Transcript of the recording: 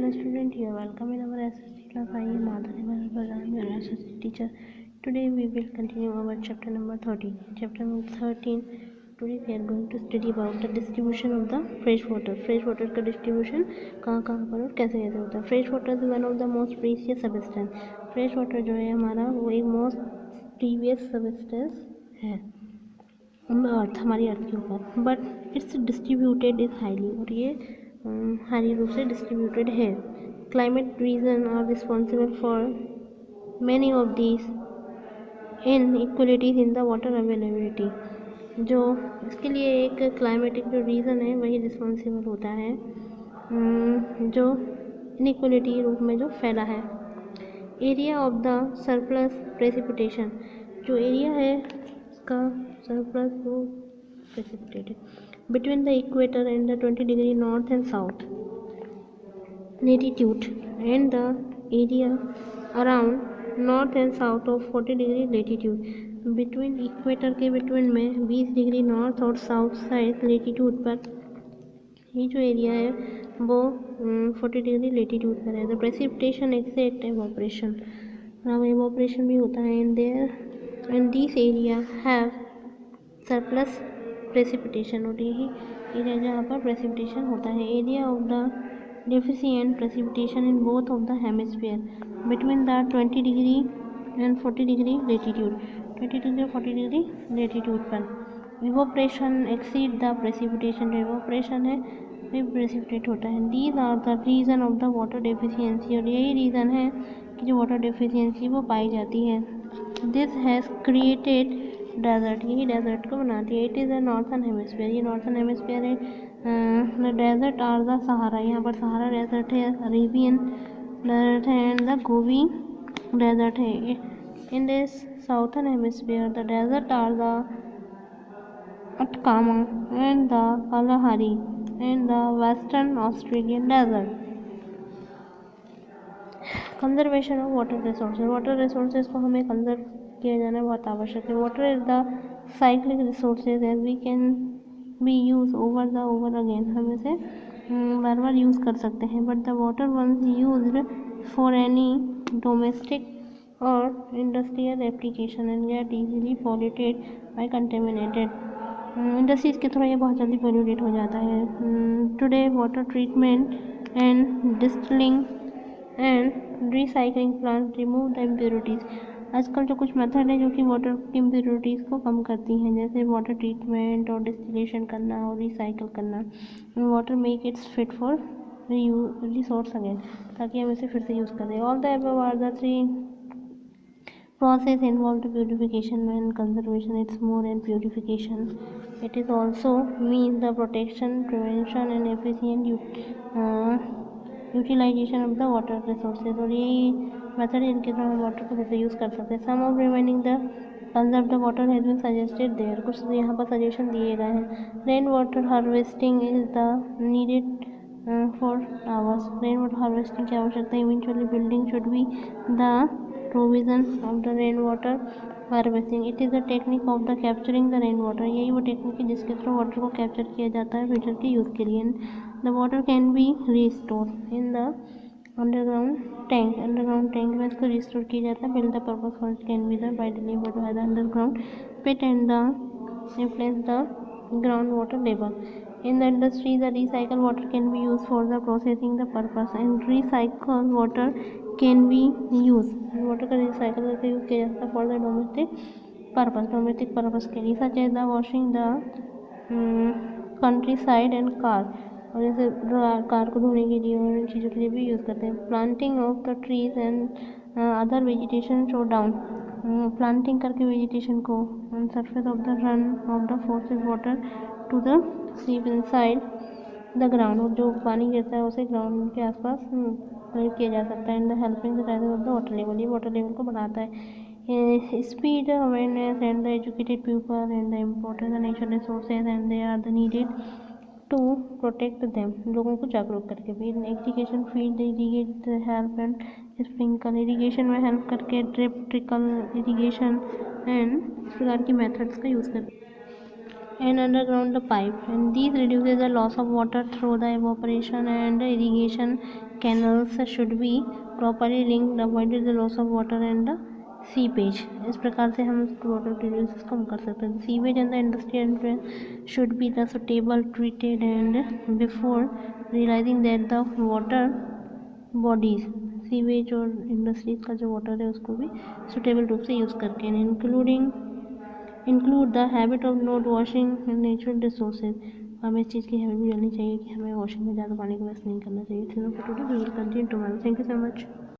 dear student, you are welcome in our SST class. I am Madhuri Bharan, your SST teacher. Today we will continue our chapter number 13. Chapter number 13. Today we are going to study about the distribution of the fresh water. Fresh water का distribution कहाँ पर और कैसे कैसे होता है. Fresh water is one of the most precious substance. Fresh water जो है हमारा वो एक most precious substance है अर्थ हमारी अर्थ के ऊपर. But it's distributed is highly और ये हाई रूप से डिस्ट्रीब्यूटेड है. Climate region are responsible for many of these inequalities in the water availability. जो इसके लिए एक क्लाइमेटिक जो रीज़न है वही रिस्पॉन्सिबल होता है जो इनइक्वलिटी रूप में जो फैला है. Area of the surplus precipitation. जो एरिया है इसका सरप्लस वो precipitated between the equator and the 20 degree north and south latitude and the area around north and south of 40 degree latitude. between equator के between में 20 degree north और south side latitude पर ये जो area है वो 40 degree latitude पर है. The precipitation exceeds evaporation. अब एवोपरेशन भी होता है in there and this area have surplus precipitation. और यही एरिया जहाँ पर प्रेसिपिटेशन होता है. Area of the deficient precipitation in both of the hemisphere between the 20 degree and 40 degree latitude. 20 degree और 40 डिग्री लेटीट्यूड पर इवोपरेशन एक्सीड द प्रेसिपिटेशन. जो evaporation है वही प्रेसिपिटेट होता है. These are the reason of the water deficiency. और यही reason है कि जो वाटर डेफिशिएंसी वो पाई जाती है. This has created desert. यही डेजर्ट को बनाती है. It is a northern hemisphere. ये नॉर्थन हेमिस्फीयर है. The desert are the Sahara. यहाँ पर सहारा डेजर्ट है, अरेबियन डेजर्ट है एंड द गोबी डेजर्ट है. In this southern hemisphere the desert are the Atacama and the Kalahari and the western Australian desert. Conservation of water resources. Water resources को हमें conserve किया जाना बहुत आवश्यक है. Water is the cyclic resources as we can be use over again. हम इसे बार बार यूज़ कर सकते हैं. But the water once used for any domestic और industrial application and get easily polluted by contaminated. Industries के थ्रू ये बहुत जल्दी पॉल्यूटेड हो जाता है. Today water treatment and distilling and recycling plant remove the impurities. आजकल जो कुछ मेथड है जो कि वाटर की इम्प्योरिटीज़ को कम करती हैं, जैसे वाटर ट्रीटमेंट और डिस्टिलेशन करना और रिसाइकल करना. Water make its fit for resource again, ताकि हम इसे फिर से यूज़ करें. All the above are the three process involved purification and conservation. It's more than purification. It is also means the protection, prevention and efficient utilization of the water resources. और यही method है इनके द्वारा हम water को फिर से use कर सकते हैं. Some of remaining the conserve the water has been suggested there. कुछ यहाँ पर सजेशन दिए गए हैं. Rain water harvesting is the needed for ours. Rain water harvesting की आवश्यकता है. Eventually building should be the provision of the rain water harvesting. It is the technique of the capturing the rain water. यही वो technique है जिसके through water को capture किया जाता है फिल्टर के यूज़ के लिए. The water can be restored in the underground tank. Underground tank में इसको रिस्टोर किया जाता है. Build the purpose for it can be the by delivered by the underground pit and the replace the ground water level. In the industry the recycled water can be used for the processing the purpose and recycled water can be used. Water का recycle करके use किया जाता है for the domestic purpose के लिए. Such as the washing the country side and car. और जैसे car को धोने के लिए और इन चीज़ों के लिए भी यूज़ करते हैं. Planting of the trees and other vegetation slow down. Planting करके वेजिटेशन को on surface of the run off the forces water to the seep inside the ground. और जो पानी गिरता है उसे ग्राउंड के आसपास किया जा सकता है. In the helping the rising of the water level. ये वाटर लेवल को बढ़ाता है. Spread awareness and the educated people and the importance the natural resources and they are the needed to protect them. लोगों को जागरूक करके भी. Aggregation field irrigate help and sprinkle. Irrigation में हेल्प करके ड्रिप ट्रिकल इरीगेशन एंड इस प्रकार की मेथड्स का यूज़ करके. and underground the pipe, and these reduces the loss of water through the evaporation and irrigation canals should be properly linked, avoided the loss of water and the seepage. इस प्रकार से हम water uses कम कर सकते हैं. Sewage and the industrial should be the suitable treated and before realizing that the water bodies sewage और industries का जो वाटर है उसको भी सुटेबल रूप से यूज़ करके include the habit of not washing natural resources. हमें इस चीज़ की हैबिट भी डालनी चाहिए कि हमें वॉशिंग में ज़्यादा पानी को वेस्ट नहीं करना चाहिए. Thank you so much.